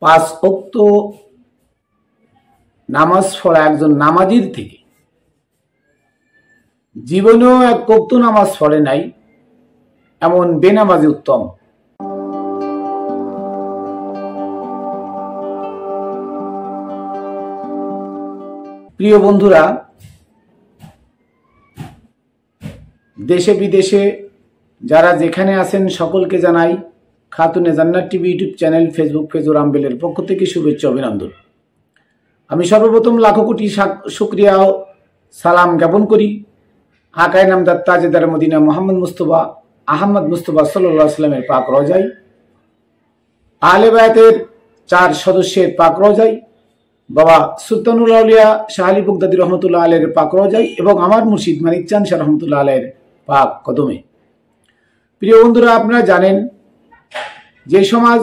পাঁচ ওয়াক্ত নামাজ পড়া একজন নামাজির থেকে জীবনেও এক ওয়াক্ত নামাজ পড়ে নাই এমন বেনামাজি উত্তম। প্রিয় বন্ধুরা, দেশে বিদেশে যারা যেখানে আছেন সকলকে জানাই Khatune Jannat TV YouTube channel, Facebook page ও রামবেলের পক্ষ থেকে শুভেচ্ছা অভিনন্দন। আমি সর্বপ্রথম লাখো কোটি শুকরিয়া ও সালাম জ্ঞাপন করি আকায়ে নামদার তাজেদার মদিনা মোহাম্মদ মুস্তফা আহমদ মুস্তফা সাল্লাল্লাহু আলাইহি ওয়াসাল্লামের পাক রওজায়, আহলে বায়াতের 4 সদস্যের পাক রওজায়, বাবা সুলতানুল আউলিয়া শাহ আলী বগদাদী রহমতুল্লাহ আলাইহির পাক রওজায় এবং আমার মুর্শিদ মানিক চাঁদ শাহ রহমতুল্লাহ আলাইহির পাক কদমে। প্রিয় বন্ধুরা, আপনারা জানেন যে সমাজ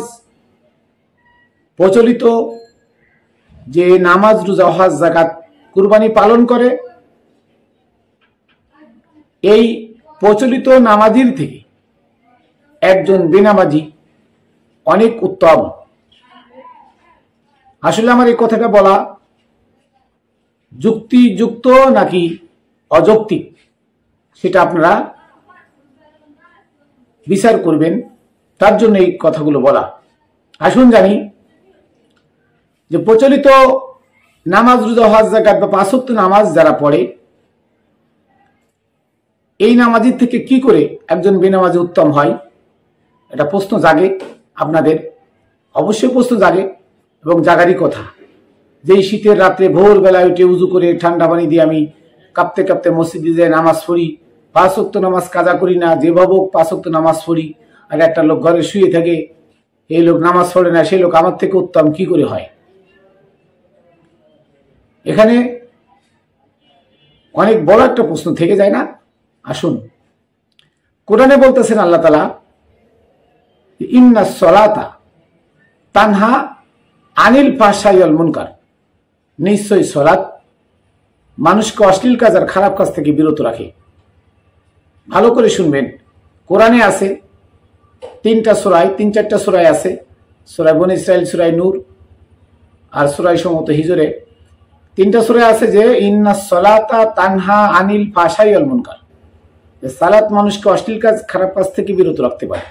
প্রচলিত যে নামাজ, রোজা, হজ, যাকাত, কুরবানি পালন করে, এই প্রচলিত নামাজির থেকে একজন বেনামাজি অনেক উত্তম। আসলে আমার এই কথাটা বলা যুক্তিযুক্ত নাকি অযৌক্তিক সেটা আপনারা বিচার করবেন, তার জন্য এই কথাগুলো বলা। আসুন জানি যে প্রচলিত নামাজ, রোজা, হজ, যাকাত বা 5 ওয়াক্ত নামাজ যারা পড়ে, এই নামাজির থেকে কি করে একজন বেনামাজি উত্তম হয়, এটা প্রশ্ন জাগে আপনাদের, অবশ্যই প্রশ্ন জাগে এবং জাগারই কথা। যেই শীতের রাত্রে ভোরবেলায় উঠে উজু করে ঠান্ডা পানি দিয়ে আমি কাঁপতে কাঁপতে মসজিদে যাই নামাজ পড়ি, 5 ওয়াক্ত নামাজ কাজা করি না, যেভাবে 5 ওয়াক্ত নামাজ পড়ি, আর একটা লোক ঘরে শুয়ে থাকে, এই লোক নামাজ পড়ে না, সেই লোক আমার থেকে উত্তম কি করে হয়? এখানে অনেক বড় একটা প্রশ্ন থেকে যায় না? আসুন, কোরআনে বলতেছেন আল্লাহ তাআলা, ইন্নাস সালাতা তানহা আনিল ফাহশাই ওয়াল মুনকার, নিশ্চয়ই সালাত মানুষকে অশ্লীল কাজ আর খারাপ কাজ থেকে বিরত রাখে। ভালো করে শুনবেন, কোরআনে আছে 3টা সূরায়, 3-4টা সূরায় আছে, সূরা বনী ইসরাইল, সূরা নূর আর সূরা সম্ভবত হিজরে, 3টা সূরায় আছে যে ইন্নাস সালাতা তানহা আনিল ফাহশাই ওয়াল মুনকার, সালাত মানুষকে অশ্লীল কাজ, খারাপ কাজ থেকে বিরত রাখতে পারে।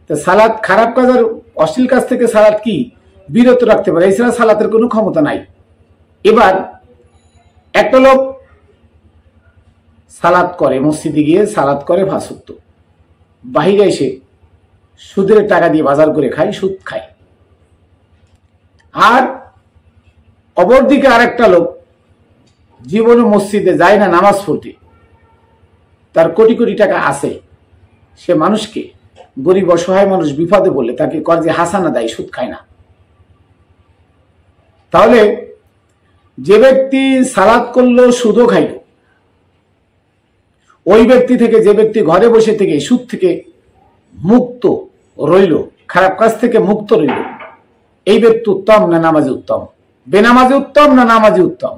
তো সালাত খারাপ কাজ আর অশ্লীল কাজ থেকে সালাত কি বিরত রাখতে পারে, এছাড়া সালাতের কোনো ক্ষমতা নাই। এবার একটা লোক সালাত করে, মসজিদে গিয়ে সালাত করে 5 ওয়াক্ত, বাহিরে এসে সুদের টাকা দিয়ে বাজার করে খায়, সুদ খায়। আর অপরদিকে আরেকটা লোক জীবনে মসজিদে যায় না নামাজ পড়তে, তার কোটি কোটি টাকা আছে, সে মানুষকে, গরিব অসহায় মানুষ বিপদে পড়লে তাকে কর্জে হাসানা দেয়, সুদ খায় না। তাহলে যে ব্যক্তি সালাত করলো, সুদও খাইল, ওই ব্যক্তি থেকে যে ব্যক্তি ঘরে বসে থেকে সুদ থেকে মুক্ত রইল, খারাপ কাজ থেকে মুক্ত রইল, এই ব্যক্তি উত্তম না নামাজি উত্তম? বেনামাজি উত্তম না নামাজি উত্তম?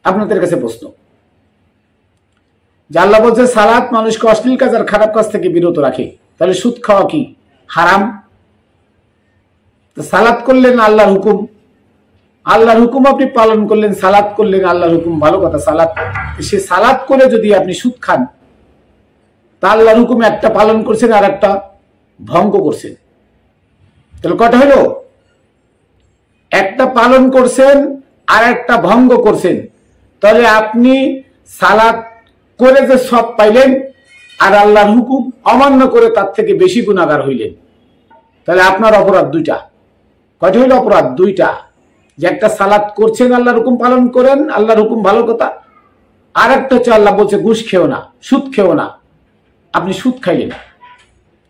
আপনাদের কাছে প্রশ্ন। যে আল্লাহ বলছে সালাত মানুষকে অশ্লীল কাজ আর খারাপ কাজ থেকে বিরত রাখে, তাহলে সুদ খাওয়া কি হারাম? তো সালাত করলেন আল্লাহর হুকুম, আল্লাহর হুকুম আপনি পালন করলেন, সালাত করলেন, আল্লাহর হুকুম, ভালো কথা। সালাত, সে সালাত করে যদি আপনি সুদ খান, তা আল্লাহর হুকুম একটা পালন করছেন আর একটা ভঙ্গ করছেন, তাহলে কটা হলো? একটা পালন করছেন আর একটা ভঙ্গ করছেন। তাহলে আপনি সালাত করে যে সব পাইলেন আর আল্লাহর হুকুম অমান্য করে তার থেকে বেশি গুনাহগার হইলেন। তাহলে আপনার অপরাধ 2টা। কয়টা হইল অপরাধ? 2টা। যে একটা সালাত করছেন, আল্লাহর হুকুম পালন করেন, আল্লাহর হুকুম ভালো কথা, আর একটা হচ্ছে আল্লাহ বলছে ঘুষ খেও না, সুদ খেও না, আপনি সুদ খাইলেন।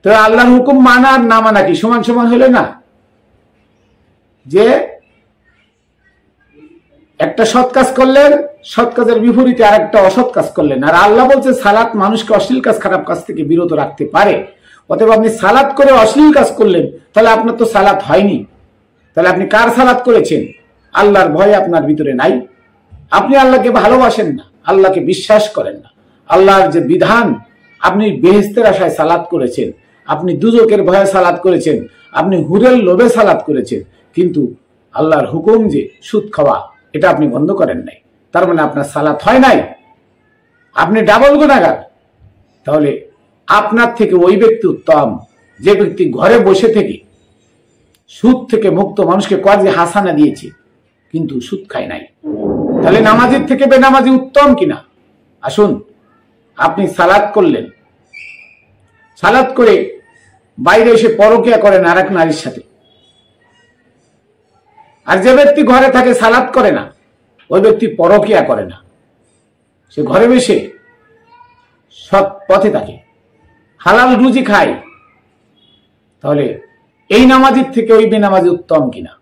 তো আল্লাহর হুকুম মানা আর না মানা কি সমান সমান হইল না? যে একটা সৎ কাজ করলেন, সৎ কাজের বিপরীতে আর একটা অসৎ কাজ করলেন, আর আল্লাহ বলছে সালাত মানুষকে অশ্লীল কাজ, খারাপ কাজ থেকে বিরত রাখতে পারে। অতএব আপনি সালাত করে অশ্লীল কাজ করলেন, তাহলে আপনার তো সালাত হয়নি। তাহলে আপনি কার সালাত করেছেন? আল্লাহর ভয় আপনার ভিতরে নাই, আপনি আল্লাহকে ভালোবাসেন না, আল্লাহকে বিশ্বাস করেন না, আল্লাহর যে বিধান, আপনি বেহেশতের আশায় সালাত করেছেন, আপনি দুজকের ভয়ে সালাত করেছেন, আপনি হুরের লোভে সালাত করেছেন, কিন্তু আল্লাহর হুকুম যে সুদ খাওয়া এটা আপনি বন্ধ করেন নাই, তার মানে আপনার সালাত হয় নাই, আপনি ডাবল গুনাহগার। তাহলে আপনার থেকে ওই ব্যক্তি উত্তম যে ব্যক্তি ঘরে বসে থেকে সুদ থেকে মুক্ত মানুষকে কর্জে হাসানা দিয়েছে কিন্তু সুদ খায় নাই। তাহলে নামাজির থেকে বেনামাজি উত্তম কিনা? আসুন, আপনি সালাত করলেন, সালাত করে বাইরে এসে পরকিয়া করেন আর এক নারীর সাথে, আর যে ব্যক্তি ঘরে থাকে সালাত করে না ওই ব্যক্তি পরকিয়া করে না, সে ঘরে বসে সৎ পথে থাকে, হালাল রুজি খায়। তাহলে এই নামাজির থেকে ওই বেনামাজি উত্তম কিনা?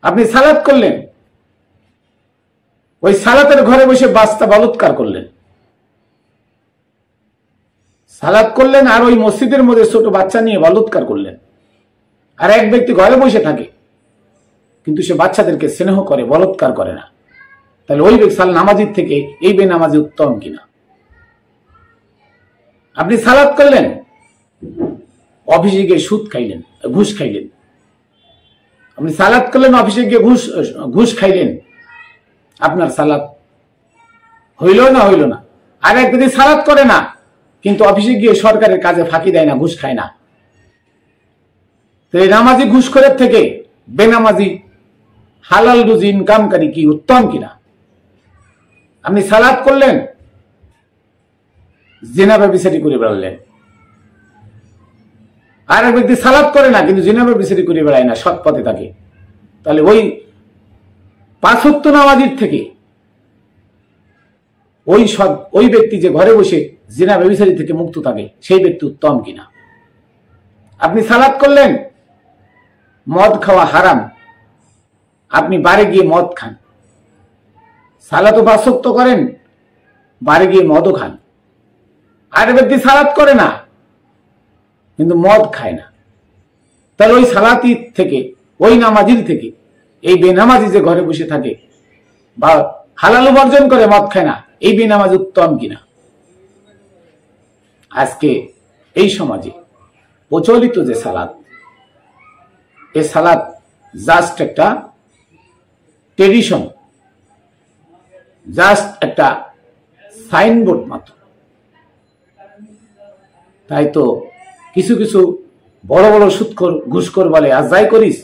আপনি সালাত করলেন, ওই সালাতের ঘরে বসে বাস্তা বলৎকার করলেন, সালাত করলেন আর ওই মসজিদের মধ্যে ছোট বাচ্চা নিয়ে বলৎকার করলেন। আর এক ব্যক্তি ঘরে বসে থাকে কিন্তু সে বাচ্চাদেরকে স্নেহ করে, বলৎকার করে না। তাহলে ওই ব্যক্তি নামাজির থেকে এই বেনামাজি উত্তম কিনা? আপনি সালাত করলেন, অফিসে গিয়ে সুদ খাইলেন, ঘুষ খাইলেন। আপনি সালাত করলেন, অফিসে গিয়ে ঘুষ খাইলেন, আপনার সালাত হইল না হইল না। আর এক ব্যক্তি সালাত করে না কিন্তু অফিসে গিয়ে সরকারের কাজে ফাঁকি দেয় না, ঘুষ খায় না। তো এই নামাজি ঘুষখোরের থেকে বেনামাজি হালাল রুজি ইনকামকারী কি উত্তম কিনা? আপনি সালাত করলেন, জিনা ব্যভিচারী করে বেড়ালেন। আর এক ব্যক্তি সালাত করে না কিন্তু জিনা ব্যভিচারী করে বেড়ায় না, সৎ পথে থাকে। তাহলে ওই 5 ওয়াক্ত নামাজির থেকে ওই ব্যক্তি যে ঘরে বসে জিনা ব্যভিচারী থেকে মুক্ত থাকে সেই ব্যক্তি উত্তম কিনা? আপনি সালাত করলেন, মদ খাওয়া হারাম, আপনি বারে গিয়ে মদ খান, সালাত ও 5 ওয়াক্ত করেন, বারে গিয়ে মদও খান। আর ব্যক্তি সালাত করে না কিন্তু মদ খায় না, তাহলে ওই সালাতি থেকে, ওই নামাজির থেকে এই বেনামাজি যে ঘরে বসে থাকে বা হালাল উপার্জন করে মদ খায় না, এই বেনামাজি উত্তম কিনা? আজকে এই সমাজে প্রচলিত যে সালাত, এই সালাত জাস্ট একটা ট্রেডিশন, জাস্ট একটা সাইনবোর্ড মাত্র। তাই তো কিছু কিছু বড় বড় সুদখোর ঘুষখোর বলে, আজ যাই করিস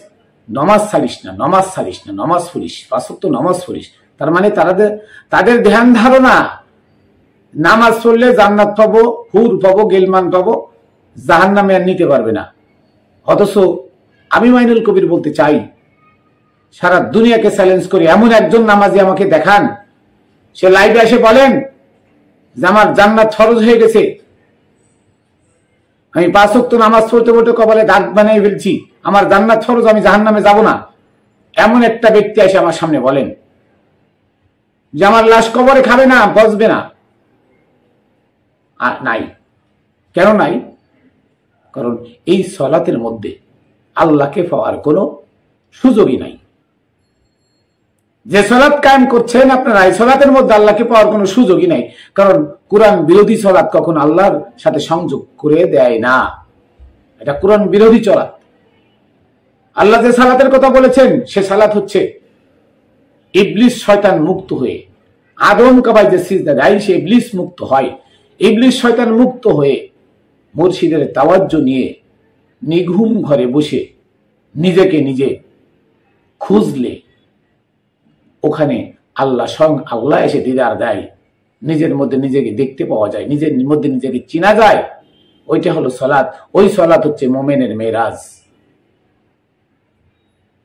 নমাজ ছাড়িস না, নমাজ ছাড়িস না, নমাজ পড়িস, 5 ওয়াক্ত নমাজ পড়িস। তার মানে তাদের ধ্যান ধারণা নামাজ পড়লে জান্নাত পাবো, হুর পাবো, গেলমান পাবো, জাহান্নামে আর নিতে পারবে না। অথচ আমি মাইনুল কবির বলতে চাই, সারা দুনিয়াকে চ্যালেঞ্জ করি, এমন একজন নামাজি আমাকে দেখান, সে লাইভে এসে বলেন যে আমার জান্নাত ফরজ হয়ে গেছে, আমি 5 ওয়াক্ত নামাজ পড়তে পড়তে কপালে দাগ বানিয়ে ফেলছি, আমার জান্নাত ফরজ, আমি জাহান্নামে যাব না। এমন একটা ব্যক্তি এসে আমার সামনে বলেন যে আমার লাশ কবরে খাবে না, বসবে না। নাই। কেন নাই? কারণ এই সালাতের মধ্যে আল্লাহকে পাওয়ার কোনো সুযোগই নাই। যে সালাত কায়েম করছেন আপনারা, এই সালাতের মধ্যে আল্লাহকে পাওয়ার কোনো সুযোগই নাই। কারণ কোরআন বিরোধী সালাত কখন আল্লাহর সাথে সংযোগ করে দেয় না, এটা কোরআন বিরোধী সালাত। আল্লাহ যে সালাতের কথা বলেছেন সে সালাত হচ্ছে ইবলিস শয়তান মুক্ত হয়ে, আদম কাবায় যে সিজদা দেয় সে ইবলিস মুক্ত হয়, ইবলিস শয়তান মুক্ত হয়ে মুর্শিদের তাওয়াজ্জু নিয়ে নিঘুম ঘরে বসে নিজেকে নিজে খুঁজলে ওখানে আল্লাহ এসে দিদার দেয়, নিজের মধ্যে নিজেকে দেখতে পাওয়া যায়, নিজের মধ্যে নিজেকে চিনা যায়। ওইটা হলো সালাত। ওই সালাত হচ্ছে মোমেনের মেরাজ।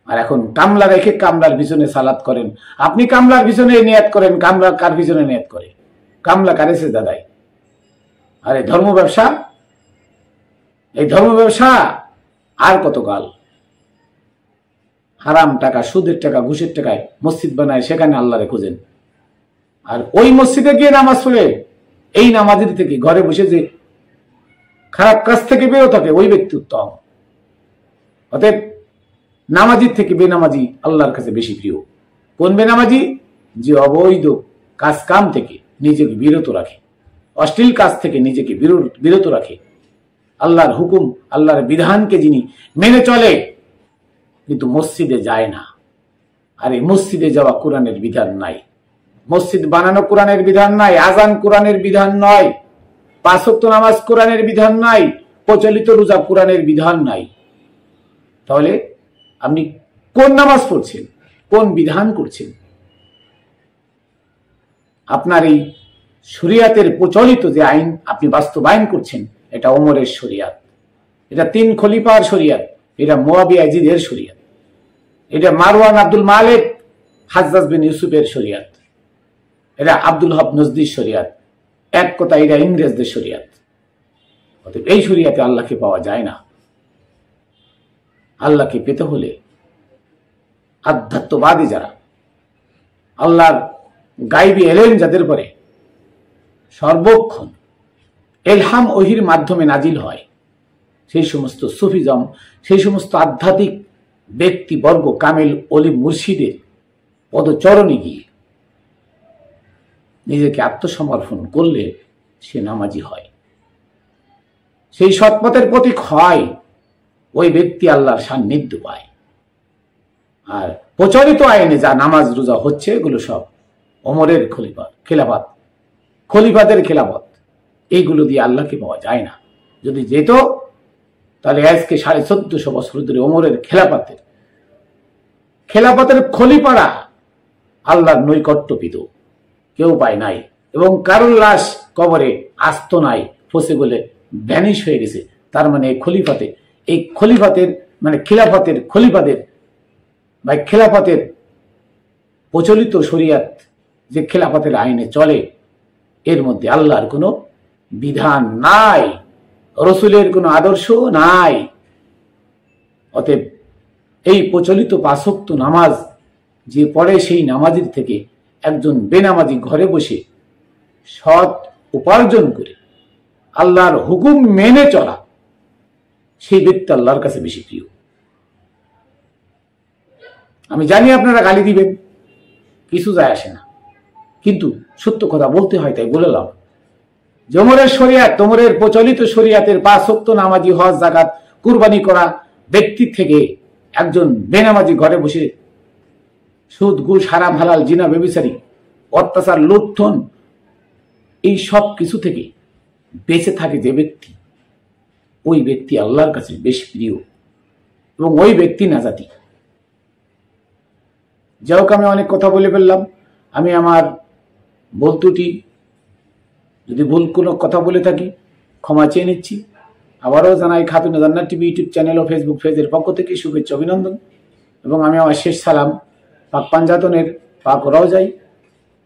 আর এখন কামলা রেখে কামলার পিছনে সালাত করেন। আপনি কামলার পিছনে নিয়াত করেন, কামলা কার পিছনে নিয়াত করে? কামলা কারে সেজদা দেয়? আরে ধর্ম ব্যবসা, এই ধর্ম ব্যবসা আর কতকাল? হারাম টাকা, সুদের টাকা, ঘুষের টাকায় মসজিদ বানায়, সেখানে আল্লাহরে খোঁজেন। আর ওই মসজিদে গিয়ে নামাজ পড়ে এই নামাজের থেকে ঘরে বসে যে খারাপ কাজ থেকে বেরো থাকে ওই ব্যক্তি উত্তম। অতএব নামাজির থেকে বেনামাজি আল্লাহর কাছে বেশি প্রিয়। কোন বেনামাজি? যে অবৈধ কাজ কাম থেকে নিজেকে বিরত রাখে। অশ্লীল কাজ থেকে নিজেকে বিরত রাখে, আল্লাহর হুকুম আল্লাহর বিধানকে যিনি মেনে চলে কিন্তু মসজিদে যায় না। আর এই মসজিদে যাওয়া কোরআনের বিধান নাই, মসজিদ বানানো কোরআনের বিধান নাই, আজান কোরআনের বিধান নয়, 5 ওয়াক্ত নামাজ কোরআনের বিধান নাই, প্রচলিত রোজা কোরআনের বিধান নাই। তাহলে আপনি কোন নামাজ পড়ছেন, কোন বিধান করছেন? আপনার এই শরিয়াতের প্রচলিত যে আইন আপনি বাস্তবায়ন করছেন, এটা ওমরের শরিয়াত, এটা 3 খলিফার শরিয়াত, এটা মুয়াবিয়া ইয়াজিদের শরিয়াত, এটা মারওয়ান আব্দুল মালিক হাজ্জাজ বিন ইউসুফের শরিয়াত, এটা আব্দুল হক নজদির শরিয়াত, এক কথা এটা ইংরেজদের শরিয়াত। অতএব এই শরিয়াতে আল্লাহকে পাওয়া যায় না। আল্লাহকে পেতে হলে আধ্যাত্মবাদী যারা, আল্লাহর গাইবী এলেম যাদের পরে সর্বক্ষণ এলহাম ওহির মাধ্যমে নাজিল হয়, সেই সমস্ত সুফিজম, সেই সমস্ত আধ্যাত্মিক ব্যক্তিবর্গ কামেল অলি মুর্শিদের পদচরণে গিয়ে নিজেকে আত্মসমর্পণ করলে সে নামাজি হয়, সেই সৎপথের প্রতীক হয়, ওই ব্যক্তি আল্লাহর সান্নিধ্য পায়। আর প্রচলিত আইনে যা নামাজ রোজা হচ্ছে এগুলো সব ওমরের খেলাফত, খলিফাদের খেলাফত, এইগুলো দিয়ে আল্লাহকে পাওয়া যায় না। যদি যেত তাহলে আজকে 1450 বছর ধরে ওমরের খেলাফতের খলিফারা আল্লাহর নৈকট্য পেত, কেউ পায় নাই, এবং কারোর লাশ কবরে আস্ত নাই, ফসে গলে ভ্যানিশ হয়ে গেছে। তার মানে এই খলিফাতের মানে খলিফাদের বা খেলাফতের প্রচলিত শরিয়াত যে খেলাফতের আইনে চলে, এর মধ্যে আল্লাহর কোনো বিধান নাই, রসুলের কোনো আদর্শ নাই। অতএব এই প্রচলিত 5 ওয়াক্ত নামাজ যে পড়ে, সেই নামাজের থেকে একজন বেনামাজি ঘরে বসে সৎ উপার্জন করে আল্লাহর হুকুম মেনে চলা, সেই ব্যক্তি আল্লাহর কাছে বেশি প্রিয়। আমি জানি আপনারা গালি দিবেন, কিছু যায় আসে না, কিন্তু সত্য কথা বলতে হয়, তাই বললাম। ওমরের শরিয়াত, ওমরের প্রচলিত শরিয়াতের 5 ওয়াক্ত নামাজি, হজ, যাকাত, কুরবানি করা ব্যক্তি থেকে একজন বেনামাজি ঘরে বসে সুদ, ঘুষ, হারাম, হালাল, জিনা, ব্যভিচারী, অত্যাচার, লুণ্ঠন, এই সব কিছু থেকে বেঁচে থাকে যে ব্যক্তি, ওই ব্যক্তি আল্লাহর কাছে বেশি প্রিয় এবং ওই ব্যক্তি নাজাতি। যাই হোক, আমি অনেক কথা বলে ফেললাম। আমি আমার ভুল ত্রুটি, যদি ভুল কোনো কথা বলে থাকি ক্ষমা চেয়ে নিচ্ছি। আবারও জানাই Khatune Jannat TV YouTube channel ও ফেসবুক পেজের পক্ষ থেকে শুভেচ্ছা, অভিনন্দন। এবং আমি আমার শেষ সালাম পাক পাঞ্জাতনের পাক রওজায়,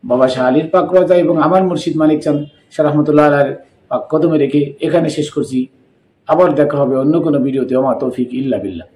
বাবা শাহ আলীর পাক রওজায় এবং আমার মুর্শিদ মানিক চাঁদ শাহ রহমতুল্লাহ আলাইহির পাক কদমে রেখে এখানে শেষ করছি। আবার দেখা হবে অন্য কোনো ভিডিওতে। ওমা তৌফিক ইল্লা বিল্লাহ।